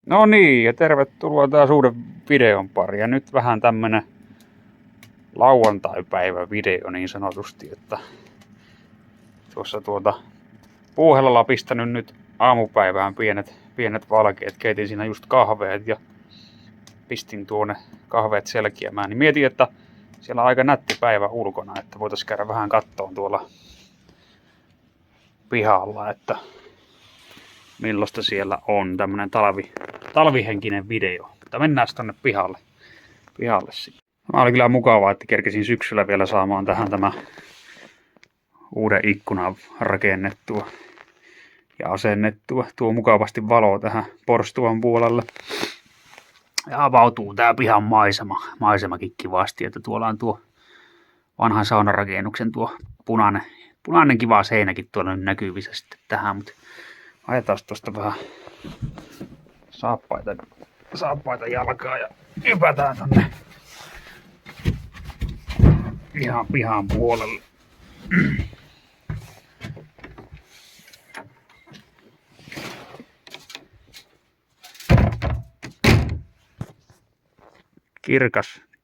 No niin, ja tervetuloa taas uuden videon pari. Ja nyt vähän tämmönen lauantai-päivä video niin sanotusti, että tuossa puuhellalla pistänyt nyt aamupäivään pienet valkeet. Keitin siinä just kahveet ja pistin tuonne kahveet selkiämään. Niin mietin, että siellä on aika nätti päivä ulkona, että voitais käydä vähän kattoon tuolla pihalla, että millaista siellä on. Tämmönen talvihenkinen video. Mutta mennään tonne pihalle sitten. Tämä oli kyllä mukavaa, että kerkesin syksyllä vielä saamaan tähän tämä uuden ikkunan rakennettua ja asennettua. Tuo mukavasti valoa tähän porstuan puolelle. Ja avautuu tää pihan maisemakin kivasti, että tuolla on tuo vanhan saunarakennuksen tuo punainen kiva seinäkin tuolla nyt näkyvissä sitten tähän, mutta ajetaan tuosta vähän saappaita jalkaa ja hypätään tonne ihan pihan puolelle.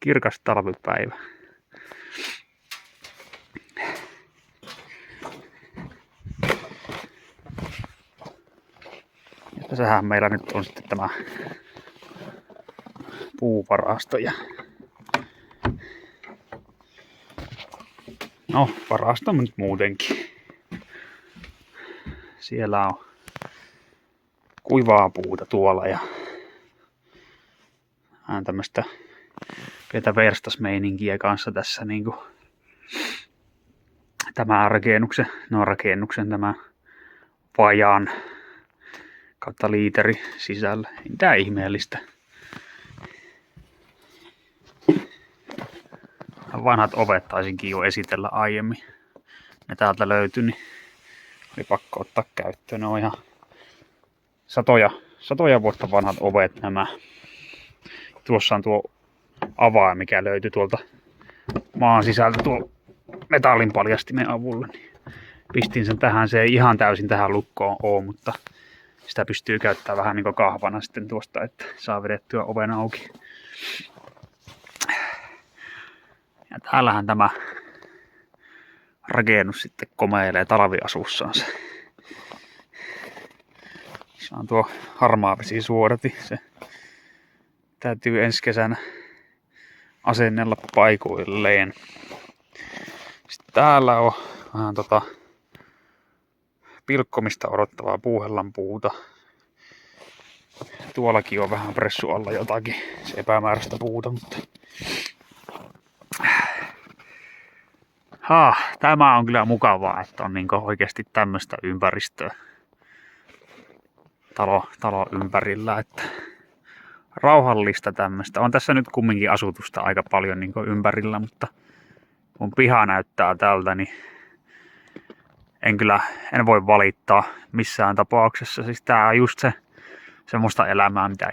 Kirkas talvipäivä. Ja tässähän meillä nyt on sitten tämä puuvarasto ja no, varasto nyt muutenkin. Siellä on kuivaa puuta tuolla ja vähän tämmöstä pientä verstasmeininkiä kanssa tässä niinku tämä rakennuksen tämä vajaan kautta liiteri sisällä. Ei mitään ihmeellistä. Vanhat ovet taisinkin jo esitellä aiemmin. Ne täältä löytyi, niin oli pakko ottaa käyttöön. Ne on ihan satoja vuotta vanhat ovet nämä. Tuossa on tuo avain, mikä löytyi tuolta maan sisältä tuo metallin paljastimen avulla. Niin pistin sen tähän, se ei ihan täysin tähän lukkoon ole, mutta sitä pystyy käyttämään vähän niin kuin kahvana sitten tuosta, että saa vedettyä oven auki. Ja täällähän tämä rakennus sitten komeilee talviasussaansa. Se on tuo harmaavesisuodati. Se täytyy ensi kesänä asennella paikoilleen. Sitten täällä on vähän pilkkomista odottavaa puuhellan puuta. Tuollakin on vähän pressu alla jotakin, se epämääräistä puuta, mutta tämä on kyllä mukavaa, että on niinku oikeasti tämmöistä ympäristöä talo ympärillä, että rauhallista tämmöistä. On tässä nyt kumminkin asutusta aika paljon niinku ympärillä, mutta kun piha näyttää tältä, niin en voi valittaa missään tapauksessa. Siis tää on just semmoista elämää, mitä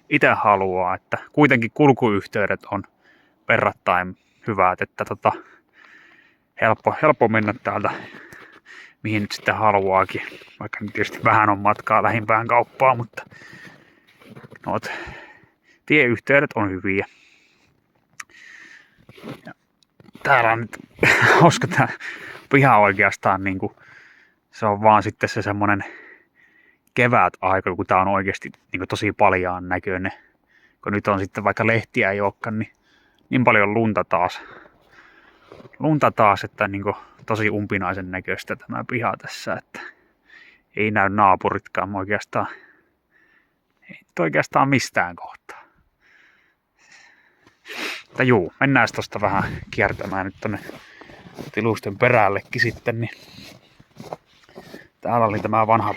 itse haluaa, että kuitenkin kulkuyhteydet on verrattain hyvät, että helppo mennä täältä mihin nyt sitten haluaakin, vaikka nyt tietysti vähän on matkaa lähimpään kauppaan, mutta tieyhteydet on hyviä. Ja täällä on nyt hauska tää piha oikeastaan, se on vaan sitten se semmonen kevät-aika, kun tää on oikeasti tosi paljaan näköinen. Kun nyt on sitten vaikka lehtiä ei olekaan, niin paljon lunta taas, että tosi umpinaisen näköistä tämä piha tässä, että ei näy naapuritkaan oikeastaan mistään kohtaa. Mutta juu, mennään tosta vähän kiertämään nyt tonne tilusten perällekin sitten, niin täällä oli tämä vanha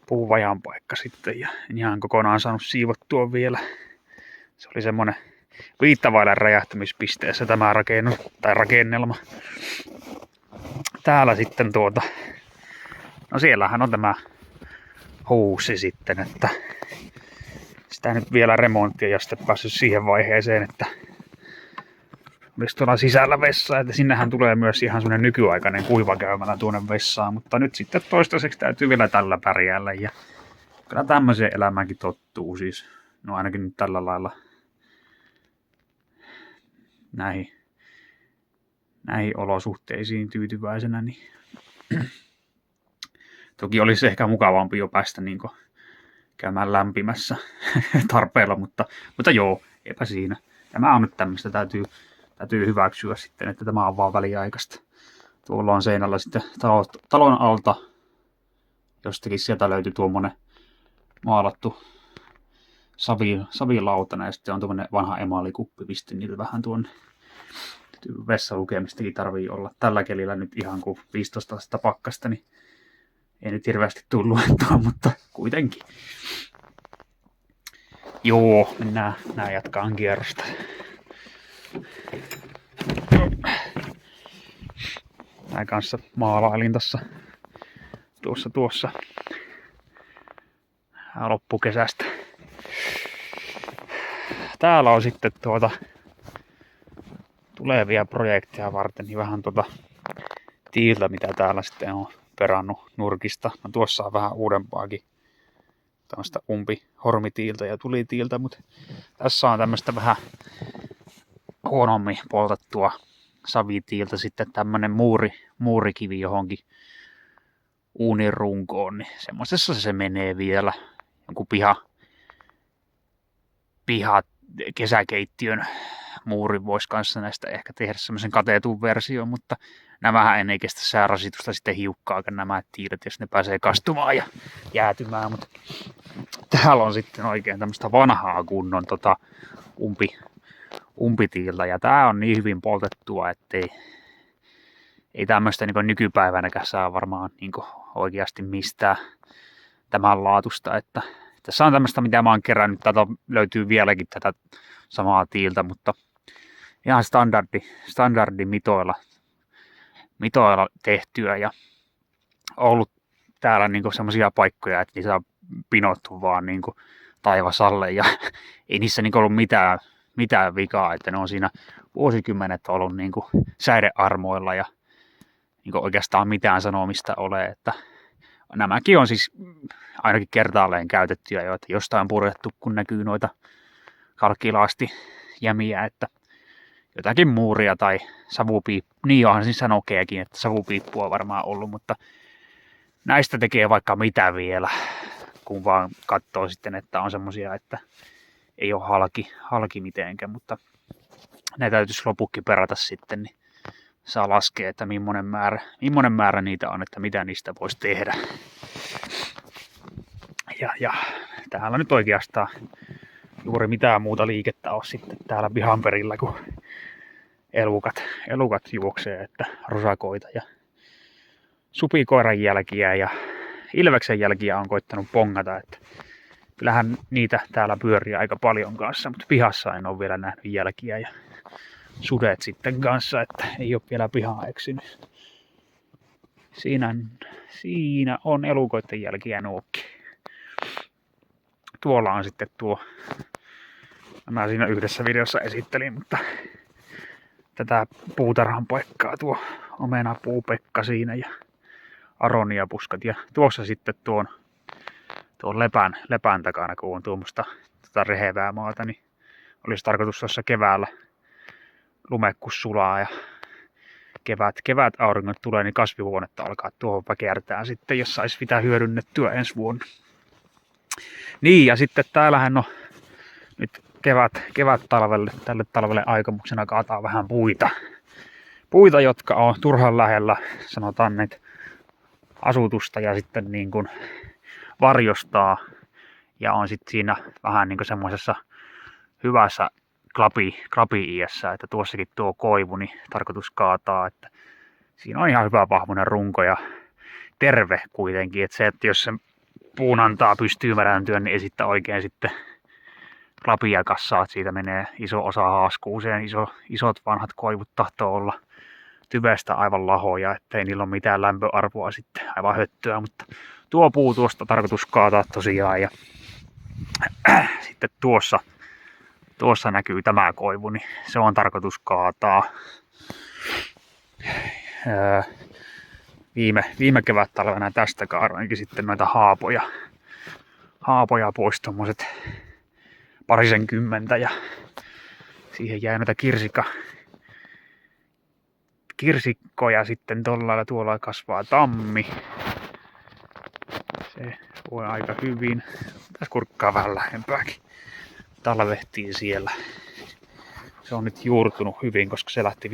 puuvajan paikka sitten ja en ihan kokonaan saanut siivottua vielä. Se oli semmonen viittavailan räjähtämispisteessä tämä rakennelma. Täällä sitten no siellähän on tämä huussi sitten, että sitä nyt vielä remonttia ja sitten päässyt siihen vaiheeseen, että myös tuolla sisällä vessa, että sinnehän tulee myös ihan semmoinen nykyaikainen kuivakäymälä tuonne vessaan, mutta nyt sitten toistaiseksi täytyy vielä tällä pärjäällä ja kyllä tämmöiseen elämäänkin tottuu siis, no ainakin nyt tällä lailla näihin olosuhteisiin tyytyväisenä, niin toki olisi ehkä mukavampi jo päästä niin käymään lämpimässä tarpeella, mutta joo, eipä siinä. Tämä on nyt tämmöistä, täytyy hyväksyä sitten, että tämä on vaan väliaikaista. Tuolla on seinällä sitten talon alta, jostakin sieltä löytyi tuommoinen maalattu savilautana ja sitten on tuommoinen vanha emaalikuppi, pistin niitä vähän tuonne. Vessalukemistakin tarvii olla tällä kelillä nyt ihan kuin 15 astetta pakkasta, niin ei nyt hirveästi tullut luettua, mutta kuitenkin. Joo, mennään jatkaan kierrosta. Mä kanssa maalailin tuossa loppukesästä. Täällä on sitten tulevia projekteja varten niin vähän tiiltä, mitä täällä sitten on perannut nurkista. No tuossa on vähän uudempaakin tämmöistä hormitiiltä ja tulitiiltä, mutta tässä on tämmöistä vähän huonommin poltettua savitiiltä, sitten tämmönen muurikivi johonkin uunin runkoon, niin semmoisessa se menee vielä. Jonkun piha kesäkeittiön muurin voisi kanssa näistä ehkä tehdä semmoisen kateetun version, mutta nämähän ei kestä säärasitusta sitten hiukkaakaan nämä tiilet, jos ne pääsee kastumaan ja jäätymään, mutta täällä on sitten oikein tämmöistä vanhaa kunnon umpitiiltä ja tää on niin hyvin poltettua, ettei tämmöistä niin nykypäivänäkään saa varmaan niin oikeasti mistään tämän laatusta, että tässä on tämmöistä, mitä mä oon kerännyt, tätä löytyy vieläkin tätä samaa tiiltä, mutta ihan standardi mitoilla tehtyä ja ollut täällä niinku semmoisia paikkoja, että niissä on pinottu vaan niinku taivasalle ja ei niissä niinku ollut mitään vikaa, että ne on siinä vuosikymmenet ollut niinku säidearmoilla ja niinku oikeastaan mitään sanomista ole, että nämäkin on siis ainakin kertaalleen käytettyjä jo, että jostain on purettu, kun näkyy noita kalkkilaastijämiä, että jotakin muuria tai savupiippua, niin onhan siis sanokeakin, että savupiippua on varmaan ollut, mutta näistä tekee vaikka mitä vielä, kun vaan katsoo sitten, että on semmosia, että ei ole halki mitenkään, mutta täytyisi lopukki perata sitten, niin saa laskea, että millainen määrä niitä on, että mitä niistä voisi tehdä. Ja täällä nyt oikeastaan juuri mitään muuta liikettä ole sitten täällä pihan perillä, kun elukat juoksee, että rosakoita ja supikoiran jälkiä ja ilveksen jälkiä on koittanut pongata, että kyllähän niitä täällä pyörii aika paljon kanssa, mutta pihassa en ole vielä nähnyt jälkiä ja sudet sitten kanssa, että ei ole vielä pihaa eksynyt. Siinä on elukoiden jälkiä nuokki. Tuolla on sitten mä siinä yhdessä videossa esittelin, mutta tätä puutarhan paikkaa, tuo omenapuupekka siinä ja aroniapuskat. Ja tuossa sitten tuon lepän takana, kun on tuommoista rehevää maata, niin olisi tarkoitus tuossa keväällä lumekkus sulaa ja kevät auringot tulee, niin kasvihuonetta alkaa tuohon kiertää sitten, jos saisi pitää hyödynnettyä ensi vuonna. Niin, ja sitten täällähän on nyt tälle talvelle aikomuksena kaataa vähän puita, jotka on turhan lähellä, sanotaan näitä asutusta ja sitten niin kuin varjostaa ja on sitten siinä vähän niin kuin semmoisessa hyvässä klapi-iässä, että tuossakin tuo koivu, niin tarkoitus kaataa, että siinä on ihan hyvä vahvuinen runko ja terve kuitenkin, että se, että jos se puun antaa pystyy mädäntyä, niin ei sitten oikein sitten klapia kassaa, että siitä menee iso osa haaskuuseen, isot vanhat koivut tahtoo olla tyvestä aivan lahoja, ettei niillä ole mitään lämpöarvoa sitten, aivan höttöä, mutta tuo puu tuosta tarkoitus kaataa tosiaan ja sitten tuossa tuossa näkyy tämä koivu, niin se on tarkoitus kaataa. Viime kevättalvena tästä kaadoinkin sitten noita haapoja pois, tommoset 20 ja siihen jäi noita kirsikkoja sitten tuolla kasvaa tammi. Se voi aika hyvin. Tässä kurkkaa vähän lähempääkin. Talvehtii siellä. Se on nyt juurtunut hyvin, koska se lähti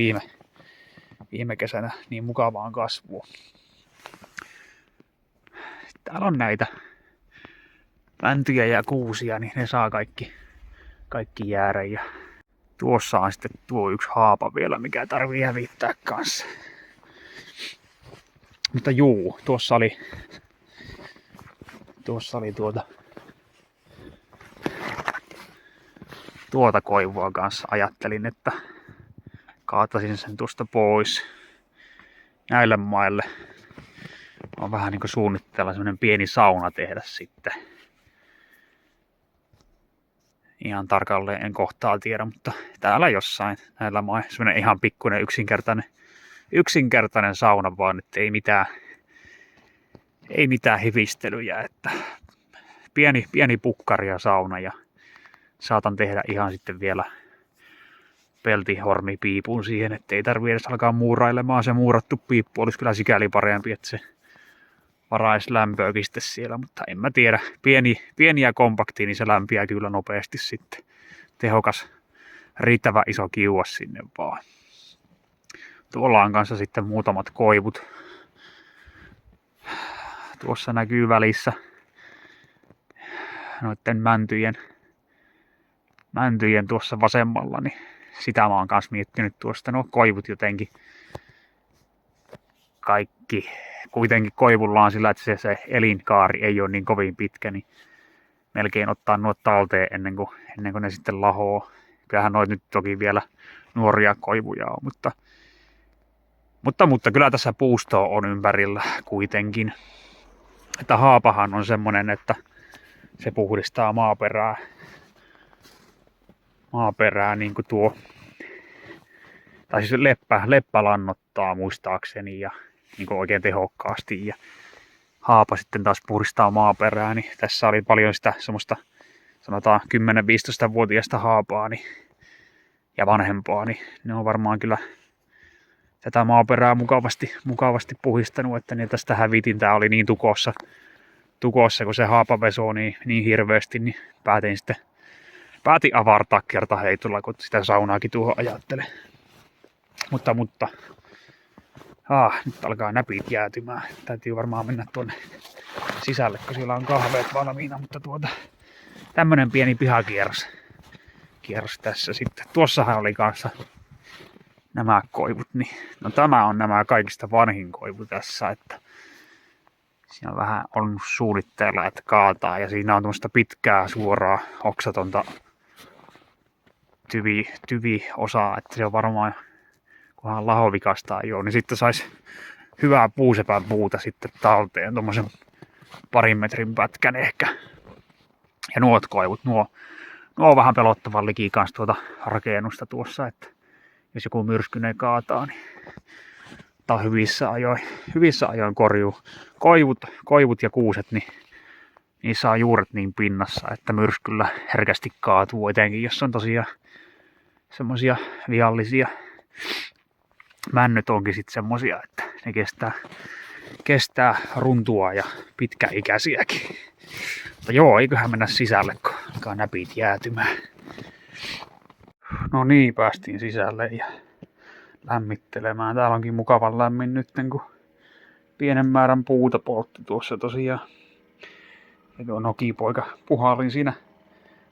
viime kesänä niin mukavaan kasvuun. Täällä on näitä mäntyjä ja kuusia, niin ne saa kaikki jäädä. Ja tuossa on sitten tuo yksi haapa vielä, mikä tarvii hävittää kanssa. Mutta juu, tuossa oli tuota koivua kanssa. Ajattelin, että kaatasin sen tuosta pois näille maille. On vähän niin kuin suunnitteilla semmonen pieni sauna tehdä sitten. Ihan tarkalleen en kohtaa tiedä, mutta täällä jossain näillä mailla semmonen ihan pikkuinen yksinkertainen sauna vaan, että ei mitään hivistelyjä, että pieni pukkari ja sauna ja saatan tehdä ihan sitten vielä peltihormipiipun siihen, ettei tarvitse edes alkaa muurailemaan. Se muurattu piippu olisi kyllä sikäli parempi, että se varaisi lämpöäkin sitten siellä, mutta en mä tiedä. Pieni ja kompakti, niin se lämpiää kyllä nopeasti sitten. Tehokas, riittävän iso kiuas sinne vaan. Tuolla on kanssa sitten muutamat koivut. Tuossa näkyy välissä noitten mäntyjen tuossa vasemmalla, niin sitä mä oon kanssa miettinyt tuosta. No koivut jotenkin kaikki. Kuitenkin koivulla on sillä, että se elinkaari ei ole niin kovin pitkä, niin melkein ottaa nuo talteen ennen kuin ne sitten lahoo. Kyllähän noit nyt toki vielä nuoria koivuja on, mutta kyllä tässä puustoa on ympärillä kuitenkin. Että haapahan on semmonen, että se puhdistaa maaperää niin kuin tuo, tai siis leppä lannottaa muistaakseni ja niin kuin oikein tehokkaasti ja haapa sitten taas puhdistaa maaperää, niin tässä oli paljon sitä semmoista sanotaan 10-15-vuotiaista haapaa niin, ja vanhempaa, niin ne on varmaan kyllä tätä maaperää mukavasti puhistanut, että niin tästä hävitin. Tää oli niin tukossa kun se haapa vesoo niin hirveästi, niin päätin avartaa kertaheitolla, kun sitä saunaakin tuohon ajattelen. Mutta nyt alkaa näpit jäätymään. Täytyy varmaan mennä tuonne sisälle, kun siellä on kahveet valmiina, mutta tämmönen pieni pihakierros tässä sitten. Tuossahan oli kanssa nämä koivut, niin no tämä on nämä kaikista vanhin koivu tässä, että siinä on vähän on suunnitteilla, että kaataa ja siinä on tuommoista pitkää suoraa oksatonta tyviosaa, että se on varmaan kunhan lahovikastaa joo, niin sitten saisi hyvää puusepän puuta sitten talteen, tuommoisen 2 metrin pätkän ehkä. Ja nuot koivut, nuo on vähän pelottavan liki kanssa tuota rakennusta tuossa, että jos joku myrsky ne kaataa, niin tää on hyvissä ajoin korjuu. Koivut ja kuuset, niin niissä on juuret niin pinnassa, että myrskyllä herkästi kaatuu, etenkin jos on tosiaan semmosia viallisia. Männyt onkin sitten semmosia, että ne kestää runtua ja pitkäikäisiäkin. Mutta joo, eiköhän mennä sisälle, kun alkaa näpit jäätymään. No niin, päästiin sisälle ja lämmittelemään. Täällä onkin mukavan lämmin nyt, kun pienen määrän puuta poltti tuossa tosiaan. Ja tuo nokipoika puhallin siinä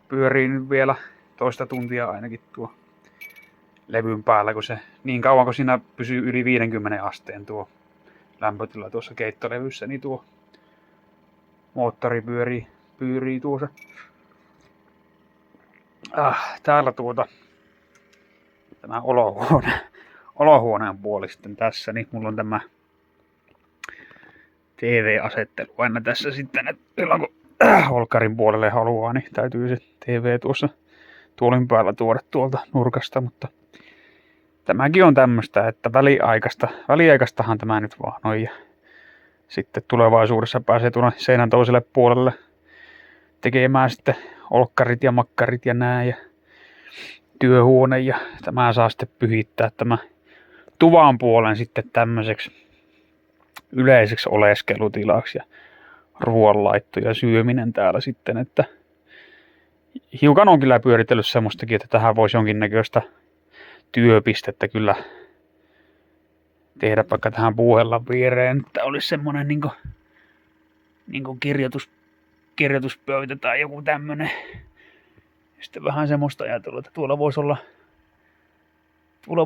pyörii nyt vielä toista tuntia ainakin tuo levyn päällä, kun se niin kauan kun siinä pysyy yli 50 asteen tuo lämpötila tuossa keittolevyssä, niin tuo moottori pyörii tuossa. Täällä tämä olohuoneen puoli sitten tässä, niin mulla on tämä TV-asettelu aina tässä sitten, että silloin kun olkkarin puolelle haluaa, niin täytyy se TV tuolin päällä tuoda tuolta nurkasta, mutta tämäkin on tämmöistä, että väliaikaistahan tämä nyt vaan on ja sitten tulevaisuudessa pääsee tuonne seinän toiselle puolelle tekemään sitten olkkarit ja makkarit ja nää ja työhuone ja tämä saa sitten pyhittää tämä tuvan puolen sitten tämmöiseksi yleiseksi oleskelutilaksi ja ruoanlaitto ja syöminen täällä sitten, että hiukan on kyllä pyöritellyt semmoistakin, että tähän voisi jonkinnäköistä työpistettä kyllä tehdä vaikka tähän puuhellan viereen, että olisi semmoinen niinku kirjoituspöytä tai joku tämmönen. Sitten vähän semmoista ajatella, että tuolla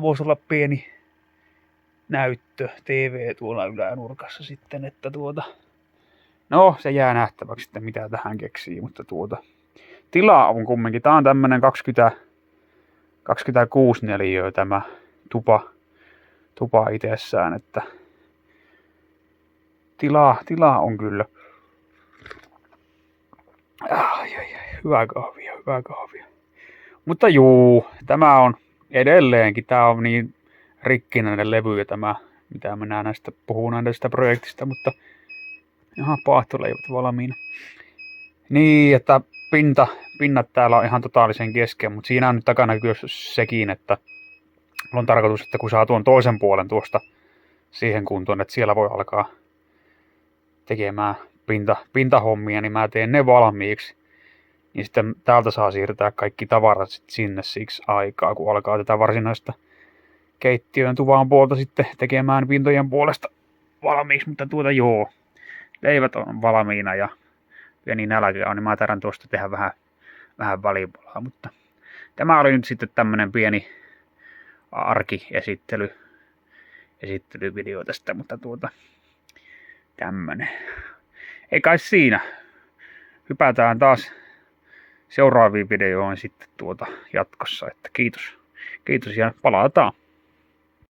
voisi olla pieni näyttö, TV tuolla ylänurkassa sitten, että no se jää nähtäväksi sitten mitä tähän keksii, mutta tilaa on kumminkin, tää on tämmönen 26 neliöä tämä tupa itsessään, että tilaa on kyllä. Hyvä kahvia. Mutta juu, tämä on edelleenkin, tää on niin rikkinäinen levy ja tämä, mitä minä puhun näistä projektista, mutta ihan paahtoleivät valmiina. Niin, että pinnat täällä on ihan totaalisen kesken, mutta siinä on nyt takana kyllä sekin, että mulla on tarkoitus, että kun saa tuon toisen puolen tuosta siihen kuntoon, että siellä voi alkaa tekemään pintahommia, niin mä teen ne valmiiksi. Niin sitten täältä saa siirtää kaikki tavarat sinne siksi aikaa, kun alkaa tätä varsinaista keittiön tuvan puolta sitten tekemään pintojen puolesta valmiiksi. Mutta joo, leivät on valmiina ja pieni nälkä on, niin mä tarvitsen tuosta tehdä vähän välipalaa. Mutta tämä oli nyt sitten tämmönen pieni esittelyvideo tästä, mutta tämmönen. Ei kai siinä. Hypätään taas seuraaviin videoihin sitten jatkossa, että kiitos ja palataan.